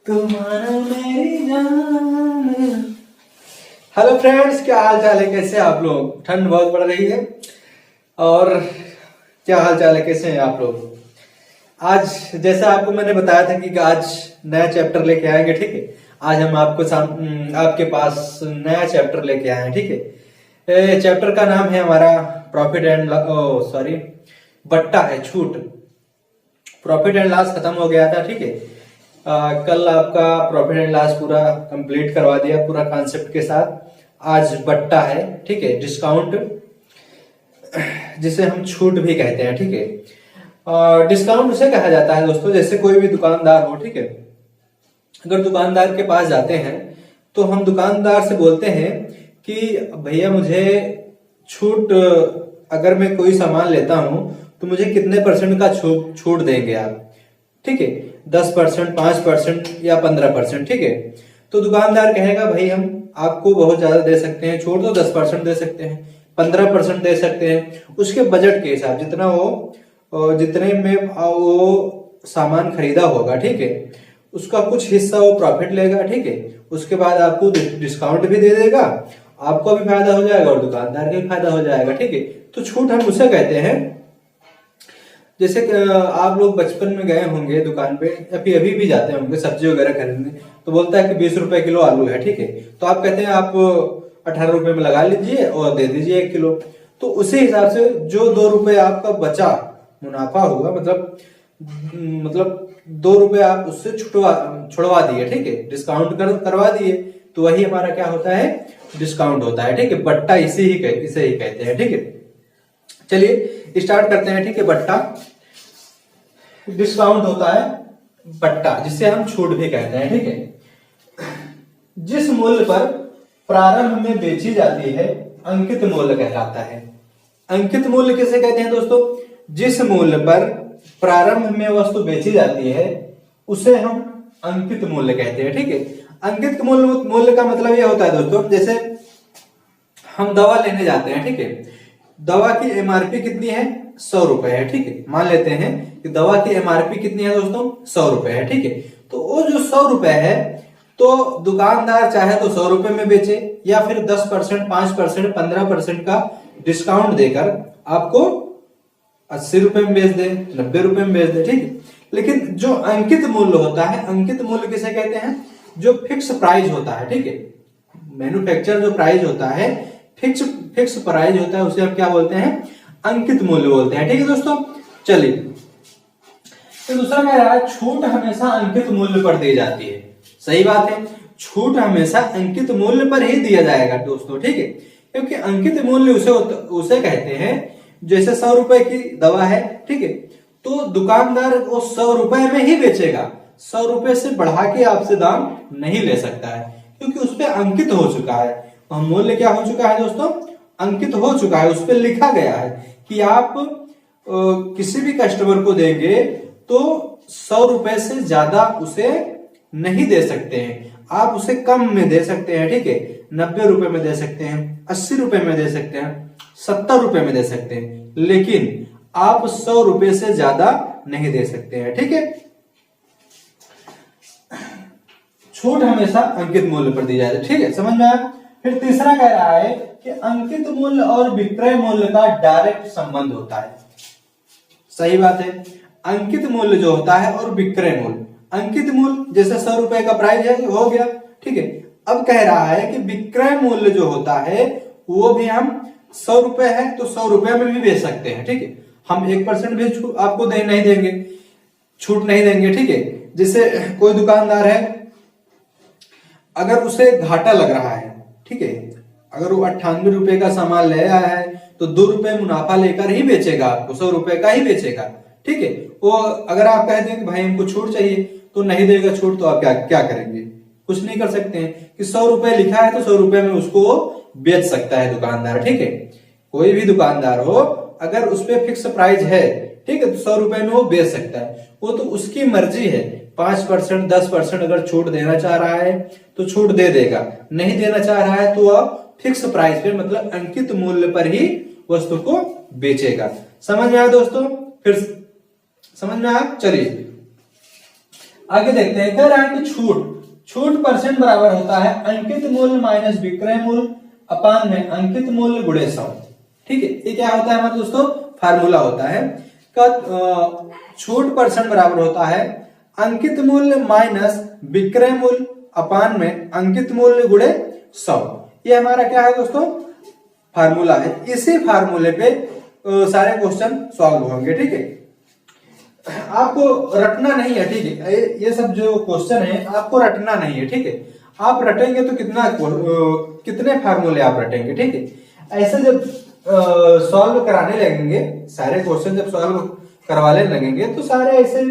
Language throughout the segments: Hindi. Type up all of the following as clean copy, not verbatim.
तुम्हारा मेरी जान। हेलो फ्रेंड्स, क्या हाल चाल है? कैसे हैं आप लोग? ठंड बहुत बढ़ रही है और क्या हाल चाल है? कैसे हैं आप लोग? आज जैसा आपको मैंने बताया था कि आज नया चैप्टर लेके आएंगे, ठीक है। आज हम आपके पास नया चैप्टर लेके आए हैं, ठीक है। चैप्टर का नाम है हमारा प्रॉफिट एंड सॉरी बट्टा है, छूट। प्रॉफिट एंड लॉस खत्म हो गया था, ठीक है। कल आपका प्रॉफिट एंड लॉस पूरा कंप्लीट करवा दिया, पूरा कॉन्सेप्ट के साथ। आज बट्टा है, ठीक है, डिस्काउंट, जिसे हम छूट भी कहते हैं, ठीक है। डिस्काउंट उसे कहा जाता है दोस्तों, जैसे कोई भी दुकानदार हो, ठीक है। अगर दुकानदार के पास जाते हैं तो हम दुकानदार से बोलते हैं कि भैया मुझे छूट, अगर मैं कोई सामान लेता हूं तो मुझे कितने % का छूट देंगे आप, ठीक है। 10%, 5% या 15%, ठीक है। तो दुकानदार कहेगा भाई हम आपको बहुत ज्यादा दे सकते हैं छूट, तो 10% दे सकते हैं, 15% दे सकते हैं, उसके बजट के हिसाब, जितने में वो सामान खरीदा होगा, ठीक है। उसका कुछ हिस्सा वो प्रॉफिट लेगा, ठीक है। उसके बाद आपको डिस्काउंट भी दे देगा, आपको भी फायदा हो जाएगा और दुकानदार का भी फायदा हो जाएगा, ठीक है। तो छूट हम उसे कहते हैं। जैसे आप लोग बचपन में गए होंगे दुकान पे या फिर अभी भी जाते होंगे सब्जी वगैरह खरीदने, तो बोलता है कि 20 रुपए किलो आलू है, ठीक है। तो आप कहते हैं आप 18 रुपए में लगा लीजिए और दे दीजिए 1 किलो। तो उसी हिसाब से जो 2 रुपए आपका बचा मुनाफा हुआ, मतलब 2 रुपए आप उससे छुड़वा दिए, ठीक है, डिस्काउंट करवा दिए, तो वही हमारा क्या होता है? डिस्काउंट होता है, ठीक है। बट्टा इसे ही कहते हैं, ठीक है। चलिए स्टार्ट करते हैं, ठीक है। बट्टा डिस्काउंट होता है, बट्टा जिसे हम छूट भी कहते हैं, ठीक है। जिस मूल्य पर प्रारंभ में बेची जाती है अंकित मूल्य कहलाता है। अंकित मूल्य किसे कहते हैं दोस्तों? जिस मूल्य पर प्रारंभ में वस्तु बेची जाती है उसे हम अंकित मूल्य कहते हैं, ठीक है। अंकित मूल्य का मतलब यह होता है दोस्तों, जैसे हम दवा लेने जाते हैं, ठीक है। दवा की एमआरपी कितनी है? 100 रुपए है, ठीक है। मान लेते हैं कि दवा की एमआरपी कितनी है दोस्तों? 100 रुपए है, ठीक है। तो वो जो 100 रुपए है, तो दुकानदार चाहे तो 100 रुपए में बेचे या फिर 10%, 5%, 15% का डिस्काउंट देकर आपको 80 रुपए में बेच दे, 90 रुपए में बेच दे, ठीक है। लेकिन जो अंकित मूल्य होता है, अंकित मूल्य किसे कहते हैं? जो फिक्स प्राइस होता है, ठीक है। मैन्युफैक्चर जो प्राइस होता है, फिक्स प्राइस होता है, उसे हम क्या बोलते हैं? अंकित मूल्य बोलते हैं, ठीक है दोस्तों। चलिए, तो दूसरा कह रहा है छूट हमेशा अंकित मूल्य पर दी जाती है। सही बात है, छूट हमेशा अंकित मूल्य पर ही दिया जाएगा दोस्तों, ठीक है। क्योंकि अंकित मूल्य उसे कहते हैं, जैसे 100 रुपए की दवा है, ठीक है। तो दुकानदार वो 100 रुपए में ही बेचेगा, 100 रुपए से बढ़ा के आपसे दाम नहीं ले सकता है, क्योंकि उस पर अंकित हो चुका है। मूल्य क्या हो चुका है दोस्तों? अंकित हो चुका है, उस पर लिखा गया है कि आप किसी भी कस्टमर को देंगे तो 100 रुपए से ज्यादा उसे नहीं दे सकते हैं, आप उसे कम में दे सकते हैं, ठीक है। 90 रुपए में दे सकते हैं, 80 रुपए में दे सकते हैं, 70 रुपए में दे सकते हैं, लेकिन आप 100 रुपए से ज्यादा नहीं दे सकते हैं, ठीक है। छूट हमेशा अंकित मूल्य पर दी जाती है, ठीक है, समझ में आया। फिर तीसरा कह रहा है कि अंकित मूल्य और विक्रय मूल्य का डायरेक्ट संबंध होता है। सही बात है, अंकित मूल्य जो होता है और विक्रय मूल्य। अंकित मूल्य जैसे 100 रुपए का प्राइस है, हो गया, ठीक है। अब कह रहा है कि विक्रय मूल्य जो होता है वो भी हम 100 रुपए है तो 100 रुपए में भी बेच सकते हैं, ठीक है। हम 1% भी आपको नहीं देंगे, छूट नहीं देंगे, ठीक है। जैसे कोई दुकानदार है, अगर उसे घाटा लग रहा है, ठीक है, अगर वो 98 रुपए का सामान ले आया है तो 2 रुपए मुनाफा लेकर ही बेचेगा, आपको 100 रुपए का ही बेचेगा, ठीक है। वो अगर आप कहते हैं कि भाई हमको छूट चाहिए तो नहीं देगा छूट, तो आप क्या करेंगे? कुछ नहीं कर सकते हैं कि 100 रुपए लिखा है तो 100 रुपए में उसको बेच सकता है दुकानदार, ठीक है। कोई भी दुकानदार हो, अगर उस पर फिक्स प्राइस है, ठीक है, तो 100 रुपए में वो बेच सकता है, वो तो उसकी मर्जी है। 5%, 10% अगर छूट देना चाह रहा है तो छूट दे देगा, नहीं देना चाह रहा है तो वह फिक्स प्राइस पे, मतलब अंकित मूल्य पर ही वस्तु को बेचेगा। समझ में आया दोस्तों? फिर समझ में आया? चलिए आगे देखते हैं, कह रहा है कि छूट परसेंट बराबर होता है अंकित मूल्य माइनस विक्रय मूल्य अपान में अंकित मूल्य गुणे 100। ठीक है, ये क्या होता है हमारे दोस्तों, फार्मूला होता है छूट परसेंट बराबर होता है अंकित मूल्य माइनस विक्रय मूल्य अपान में अंकित मूल्य गुणे 100। ये हमारा क्या है दोस्तों, फार्मूला है। इसी फार्मूले पे सारे क्वेश्चन सॉल्व होंगे। ठीक है, आपको रटना नहीं है। ठीक है, ये सब जो क्वेश्चन है आपको रटना नहीं है। ठीक है, आप रटेंगे तो कितने फार्मूले आप रटेंगे। ठीक है, ऐसे जब सॉल्व कराने लगेंगे, सारे क्वेश्चन जब सॉल्व करवाने लगेंगे तो सारे ऐसे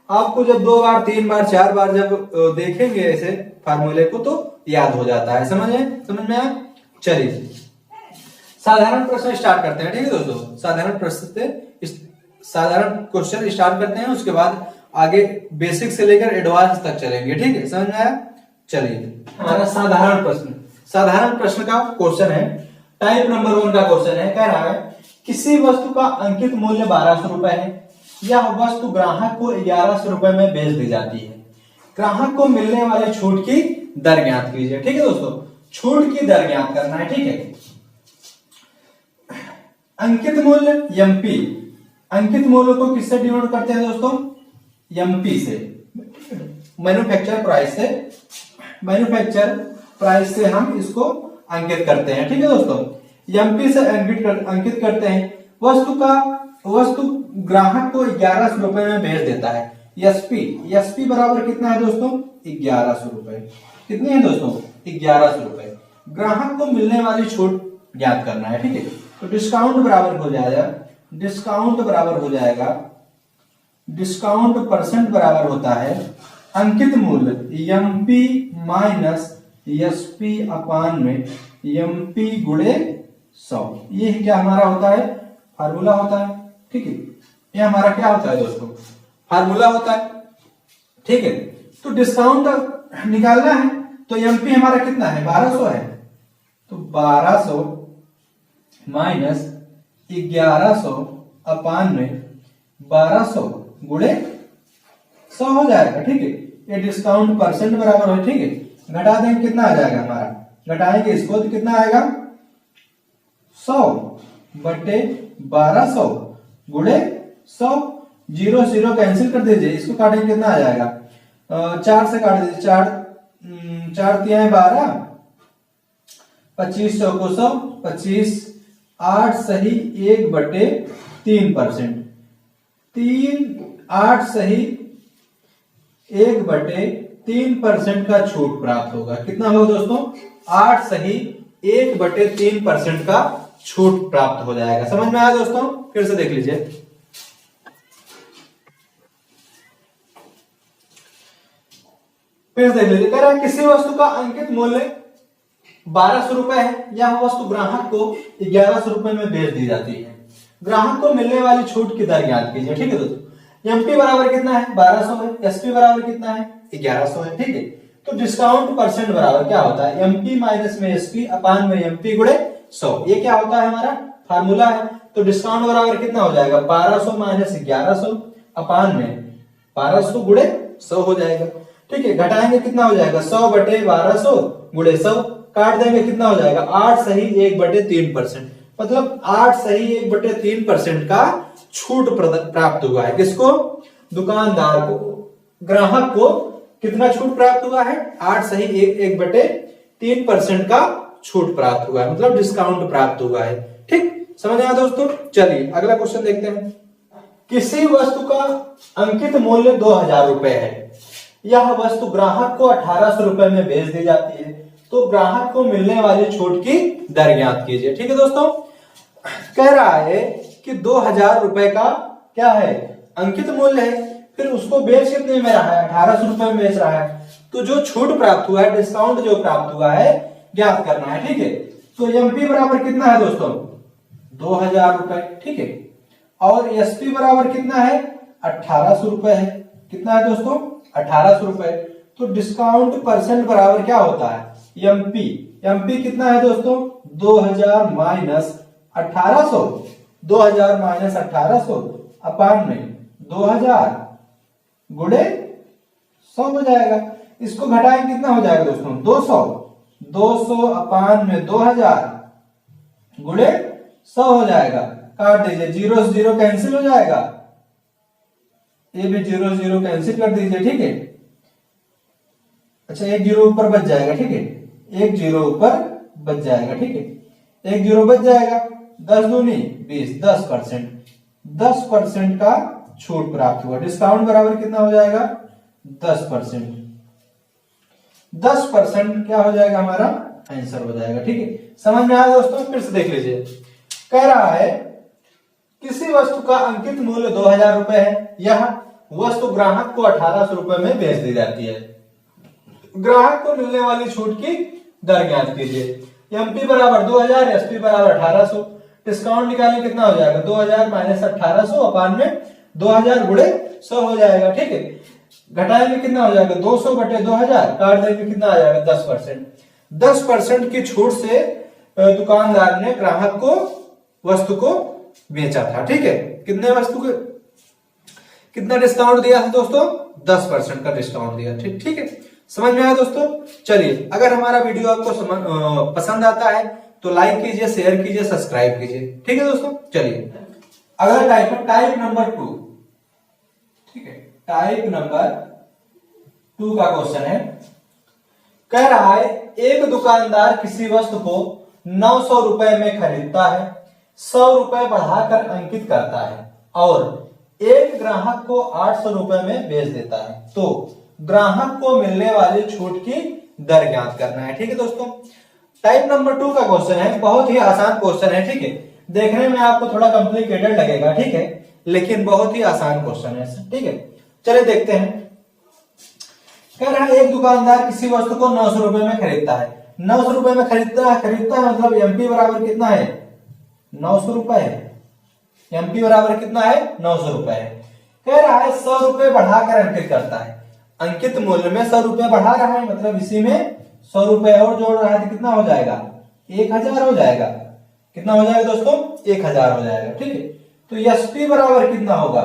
आपको जब 2 बार 3 बार 4 बार जब देखेंगे ऐसे फार्मूले को तो याद हो जाता है। समझ में आया? चलिए साधारण प्रश्न स्टार्ट करते हैं। ठीक है दोस्तों, साधारण क्वेश्चन स्टार्ट करते हैं, उसके बाद आगे बेसिक से लेकर एडवांस तक चलेंगे। ठीक है, समझ में आया? चलिए हमारा साधारण प्रश्न का क्वेश्चन है, टाइप नंबर 1 का क्वेश्चन है। कह रहा है किसी वस्तु का अंकित मूल्य 1200 रुपए है, यह वस्तु ग्राहक को 1100 रुपए में बेच दी जाती है। ग्राहक को मिलने वाली छूट की दर ज्ञात कीजिए। ठीक है दोस्तों, छूट की दर ज्ञात करना है। ठीक है, अंकित मूल्य एमपी, अंकित मूल्य को किससे डिनोट करते हैं दोस्तों, एमपी से, मैन्युफैक्चर प्राइस से हम इसको अंकित करते हैं। ठीक है दोस्तों, एमपी से अंकित करते हैं। वस्तु ग्राहक को 1100 रुपए में बेच देता है। एसपी बराबर कितना है दोस्तों, 1100 रुपए। कितनी है दोस्तों, 1100 रुपए। ग्राहक को मिलने वाली छूट ज्ञात करना है। ठीक है, तो डिस्काउंट परसेंट बराबर होता है अंकित मूल्य एमपी माइनस एसपी अपान में एमपी गुणे 100। ये क्या हमारा होता है, फार्मूला होता है। ठीक है, ये हमारा क्या होता है दोस्तों, फार्मूला होता है। ठीक है, तो डिस्काउंट निकालना है तो एमपी हमारा कितना है, 1200 है, तो 1200 माइनस 1100 अपान में 1200 गुणे 100 हो जाएगा। ठीक है, ये डिस्काउंट परसेंट बराबर है। ठीक है, घटा देंगे कितना आ जाएगा हमारा, घटाएंगे इसको तो कितना आएगा, 100 बटे 1200 गुणे 100। 0 कैंसिल कर दीजिए, इसको काटेंगे कितना आ जाएगा, 4 से काट दीजिए, 4 तिहाई 12, 25 चौको 100, 25 8 सही 1 बटे 3%, 8 सही 1 बटे 3% का छूट प्राप्त होगा। कितना होगा दोस्तों, 8 सही 1 बटे 3% का छूट प्राप्त हो जाएगा। समझ में आया दोस्तों? फिर से देख लीजिए, कह रहा है किसी वस्तु का अंकित मूल्य 1200 रुपए है, यह वस्तु ग्राहक को 1100 रुपए में बेच दी जाती है। ग्राहक को मिलने वाली छूट की दर ज्ञात कीजिए। ठीक है दोस्तों, एमपी बराबर कितना है, 1200 है, एसपी बराबर कितना है, 1100 है। ठीक है, तो डिस्काउंट परसेंट बराबर क्या होता है, एमपी माइनस में एसपी अपान में एमपी गुणे 100। ये क्या होता है, हमारा फार्मूला है। तो डिस्काउंट बराबर कितना हो जाएगा, 1200 माइनस 1100 अपान में 1200 गुणे 100 हो जाएगा। ठीक है, घटाएंगे कितना हो जाएगा, 100 बटे 1200 गुणे 100, काट देंगे कितना हो जाएगा, 8 सही 1 बटे 3%, मतलब 8 सही 1 बटे 3% का छूट प्राप्त हुआ है। किसको, दुकानदार को, ग्राहक को कितना छूट प्राप्त हुआ है, 8 सही 1 बटे 3% का छूट प्राप्त हुआ है, मतलब डिस्काउंट प्राप्त हुआ है। ठीक, समझ आया दोस्तों? चलिए अगला क्वेश्चन देखते हैं। किसी वस्तु का अंकित मूल्य 2000 रुपए है, यह वस्तु ग्राहक को 1800 रुपए में बेच दी जाती है, तो ग्राहक को मिलने वाली छूट की दर ज्ञात कीजिए। ठीक है दोस्तों, कह रहा है कि 2000 रुपए का क्या है, अंकित मूल्य है, फिर उसको बेच कितने में रहा है, 1800 रुपए में बेच रहा है, तो जो छूट प्राप्त हुआ है, डिस्काउंट जो प्राप्त हुआ है ज्ञात करना है। ठीक है, तो एमपी बराबर कितना है दोस्तों, 2000 रुपए। ठीक है, और एसपी बराबर कितना है, 1800 रुपए है। कितना है दोस्तों, 1800 रुपए। तो डिस्काउंट परसेंट बराबर क्या होता है, एमपी। एमपी कितना है दोस्तों, 2000 माइनस 1800, 2000 माइनस 1800 अपान में 2000 गुणे 100 हो जाएगा। इसको घटाएं कितना हो जाएगा दोस्तों 200। 200 अपान में 2000 गुणे 100 हो जाएगा। काट दीजिए, जीरो से जीरो कैंसिल हो जाएगा, ये भी जीरो जीरो कैंसिल कर दीजिए, ठीक है। अच्छा, एक जीरो ऊपर बच जाएगा, ठीक है, एक जीरो ऊपर बच जाएगा, ठीक है, एक जीरो बच जाएगा। 10 दूनी 20, 10%। 10% का छूट प्राप्त हुआ। डिस्काउंट बराबर कितना हो जाएगा 10%। 10% क्या हो जाएगा हमारा आंसर हो जाएगा, ठीक है। समझ में आया दोस्तों? फिर से देख लीजिए, कह रहा है किसी वस्तु का अंकित मूल्य 2000 रुपए है, यह वस्तु ग्राहक को 1800 रुपए में बेच दी जाती है। ग्राहक को मिलने वाली छूट की दर ज्ञात कीजिए। एमपी बराबर 2000, एसपी बराबर 1800। डिस्काउंट निकालें कितना हो जाएगा 2000 माइनस 1800 अपान में 2000 गुणे 100 हो जाएगा, ठीक है। घटाएंगे कितना हो जाएगा 200 बटे 2000, काट देंगे कितना आ जाएगा 10%। 10% की छूट से दुकानदार ने ग्राहक को वस्तु को बेचा था, ठीक है। कितने वस्तु को कितना डिस्काउंट दिया था दोस्तों 10% का डिस्काउंट दिया, ठीक है। समझ में आया दोस्तों? चलिए, अगर हमारा वीडियो आपको पसंद आता है तो लाइक कीजिए, शेयर कीजिए, सब्सक्राइब कीजिए, ठीक है दोस्तों। चलिए, अगला टाइप है टाइप नंबर 2, ठीक है। टाइप नंबर 2 का क्वेश्चन है, कह रहा है एक दुकानदार किसी वस्तु को 900 रुपए में खरीदता है, 100 रुपए बढ़ाकर अंकित करता है और एक ग्राहक को 800 रुपए में बेच देता है, तो ग्राहक को मिलने वाली छूट की दर ज्ञात करना है, ठीक है दोस्तों। टाइप नंबर 2 का क्वेश्चन है, बहुत ही आसान क्वेश्चन है, ठीक है। देखने में आपको थोड़ा कॉम्प्लिकेटेड लगेगा, ठीक है, लेकिन बहुत ही आसान क्वेश्चन है, ठीक है। चलिए देखते हैं। कह रहा है एक दुकानदार किसी वस्तु को 900 रुपए में खरीदता है। 900 रुपए में खरीदता है मतलब एमपी बराबर कितना है 900 रुपए है। एमपी बराबर कितना है 900 रुपए है। कह रहा है 100 रुपए बढ़ाकर अंकित करता है। अंकित मूल्य में 100 रुपए बढ़ा रहा है, मतलब इसी में 100 रुपए और जोड़ रहा है तो कितना हो जाएगा 1000 हो जाएगा। कितना हो जाएगा दोस्तों 1000 हो जाएगा, ठीक है। तो एसपी बराबर कितना होगा,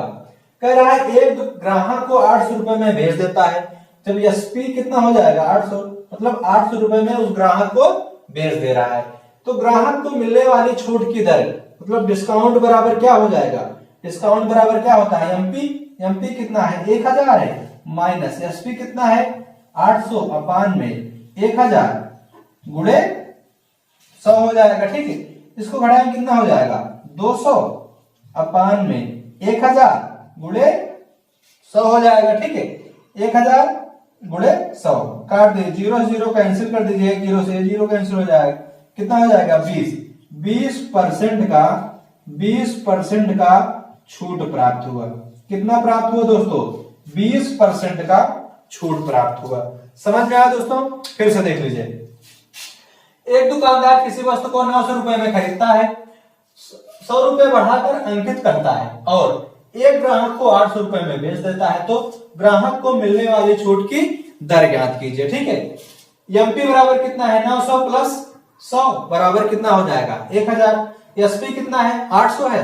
कह रहा है एक ग्राहक को 800 रुपए में बेच देता है, जब एसपी कितना हो जाएगा 800, मतलब 800 रुपए में उस ग्राहक को बेच दे रहा है, तो ग्राहक को मिलने वाली छूट की दर मतलब डिस्काउंट बराबर क्या हो जाएगा, डिस्काउंट बराबर क्या होता है एमपी। एमपी कितना है 1000 है, माइनस एसपी कितना है 800 अपान में 1000 गुणे 100 हो जाएगा, ठीक है। इसको घटाएं कितना हो जाएगा 200 अपान में 1000 गुणे 100 हो जाएगा, ठीक है। 1000 गुणे 100, काट दीजिए, जीरो जीरो कैंसिल कर दीजिए, जीरो से जीरो कैंसिल हो जाएगा, कितना हो जाएगा 20। 20% का छूट प्राप्त हुआ। कितना प्राप्त हुआ दोस्तों 20% का छूट प्राप्त हुआ। समझ में आया दोस्तों? फिर से देख लीजिए, एक दुकानदार किसी वस्तु को 900 रुपए में खरीदता है, 100 रुपए बढ़ाकर अंकित करता है और एक ग्राहक को 800 रुपए में बेच देता है, तो ग्राहक को मिलने वाली छूट की दर ज्ञात कीजिए, ठीक है। एमपी बराबर कितना है 900 प्लस 100 बराबर कितना हो जाएगा 1000। एसपी कितना है 800 है,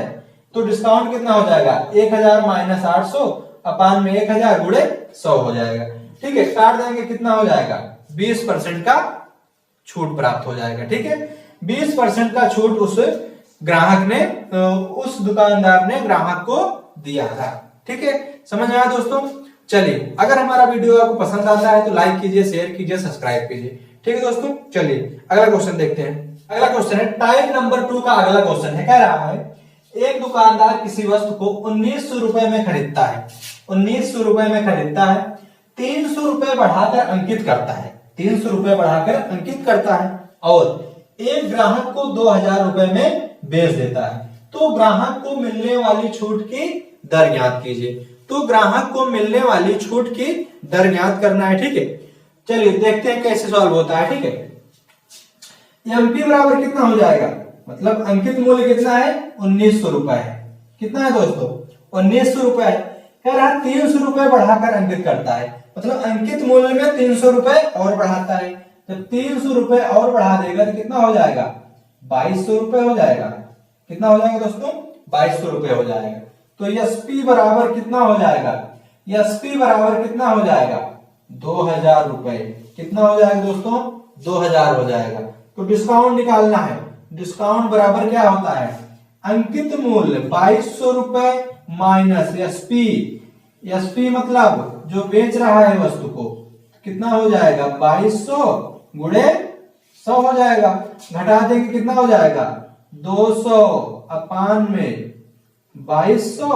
तो डिस्काउंट कितना हो जाएगा 1000 माइनस 800 अपान में 1000 गुणे 100 हो जाएगा, ठीक है। काट देंगे कितना हो जाएगा 20% का छूट प्राप्त हो जाएगा, ठीक है। 20% का छूट उस ग्राहक ने उस दुकानदार ने ग्राहक को दिया था, ठीक है। समझ आया दोस्तों? चलिए, अगर हमारा वीडियो आपको पसंद आता है तो लाइक कीजिए, शेयर कीजिए, सब्सक्राइब कीजिए, ठीक है दोस्तों। चलिए अगला क्वेश्चन देखते हैं। अगला क्वेश्चन है टाइप नंबर 2 का अगला क्वेश्चन है, कह रहा है एक दुकानदार किसी वस्तु को 1900 रुपए में खरीदता है। 1900 रुपए में खरीदता है, 300 रुपए बढ़ाकर अंकित करता है। 300 रुपए बढ़ाकर अंकित करता है और एक ग्राहक को 2000 रुपए में बेच देता है, तो ग्राहक को मिलने वाली छूट की दर ज्ञात कीजिए। तो ग्राहक को मिलने वाली छूट की दर ज्ञात करना है, ठीक है। चलिए देखते हैं कैसे सॉल्व होता है, ठीक है। एमपी बराबर कितना हो जाएगा, मतलब अंकित मूल्य कितना है 1900 रुपए है। कितना है दोस्तों 1900 रुपए है। कह रहा है 300 रुपए बढ़ाकर अंकित करता है, मतलब अंकित मूल्य में 300 रुपए और बढ़ाता है। जब 300 रुपए और बढ़ा देगा तो कितना हो जाएगा 2200 रुपए हो जाएगा। कितना हो जाएगा दोस्तों 2200 रुपए हो जाएगा। तो एसपी बराबर कितना हो जाएगा, एसपी बराबर कितना हो जाएगा 2000 रुपए। कितना हो जाएगा दोस्तों? 2000 हो जाएगा। तो डिस्काउंट निकालना है। डिस्काउंट बराबर क्या होता है? अंकित मूल्य 2200 रुपए माइनस एसपी। एसपी मतलब जो बेच रहा है वस्तु को, कितना हो जाएगा? 2200 गुणे 100 हो जाएगा। घटा देंगे कितना हो जाएगा? 200 अपान में 2200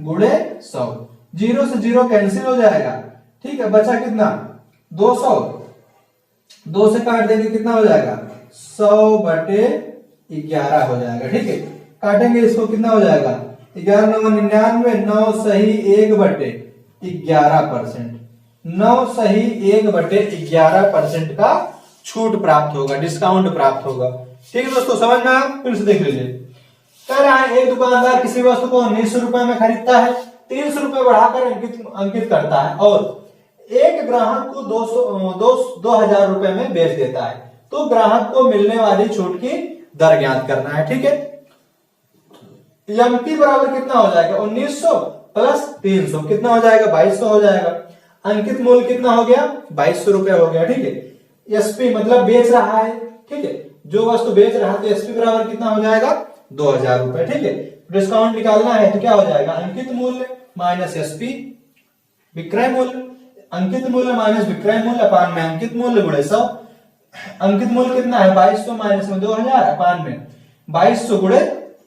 गुणे 100। जीरो से जीरो कैंसिल हो जाएगा। ठीक है, बचा कितना? 200। 2 से काट देंगे कितना हो जाएगा? 100/11 हो जाएगा। ठीक है, काटेंगे इसको कितना हो जाएगा? 11 9 99, 9 सही 1/11%। 9 सही 1/11% का छूट प्राप्त होगा, डिस्काउंट प्राप्त होगा। ठीक है दोस्तों, समझ में आया? फिर से देख लीजिए। कह रहा है एक दुकानदार किसी वस्तु को 1900 रुपए में खरीदता है, 300 रुपए बढ़ाकर अंकित करता है और एक ग्राहक को 2000 रुपए में बेच देता है। तो ग्राहक को मिलने वाली छूट की दर ज्ञात करना है। ठीक है, एमपी बराबर कितना हो जाएगा? 1900 प्लस 300 कितना हो जाएगा? 2200 हो जाएगा। अंकित मूल्य कितना हो गया? 2200 रुपए हो गया। ठीक है, एसपी मतलब बेच रहा है। ठीक है, जो वस्तु बेच रहा है तो एसपी बराबर कितना हो जाएगा? 2000 रुपए। ठीक है, डिस्काउंट निकालना है तो क्या हो जाएगा? अंकित मूल्य माइनस एसपी विक्रय मूल्य। अंकित मूल्य माइनस विक्रय मूल्य अपान में अंकित मूल्य गुणे 100। अंकित मूल्य कितना है? 2200 माइनस में 2000 अपान में 2200 गुणे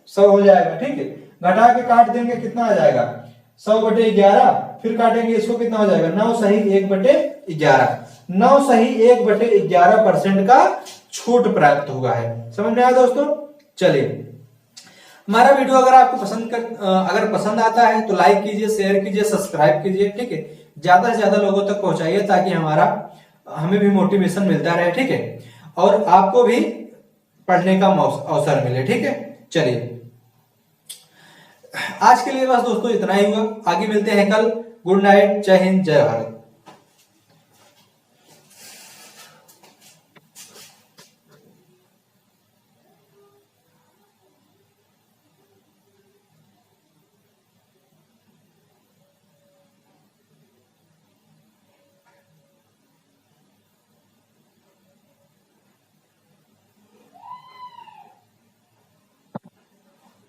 100 हो जाएगा। ठीक है, घटा के काट देंगे कितना आ जाएगा? 100/11। फिर काटेंगे इसको कितना हो जाएगा? 9 सही 1/11। 9 सही 1/11% का छूट प्राप्त हुआ है। समझ में आया दोस्तों? चलिए, हमारा वीडियो अगर आपको अगर पसंद आता है तो लाइक कीजिए, शेयर कीजिए, सब्सक्राइब कीजिए। ठीक है, ज्यादा से ज्यादा लोगों तक पहुंचाइए ताकि हमें भी मोटिवेशन मिलता रहे। ठीक है, और आपको भी पढ़ने का अवसर मिले। ठीक है, चलिए आज के लिए बस दोस्तों इतना ही हुआ। आगे मिलते हैं कल। गुड नाइट, जय हिंद, जय भारत।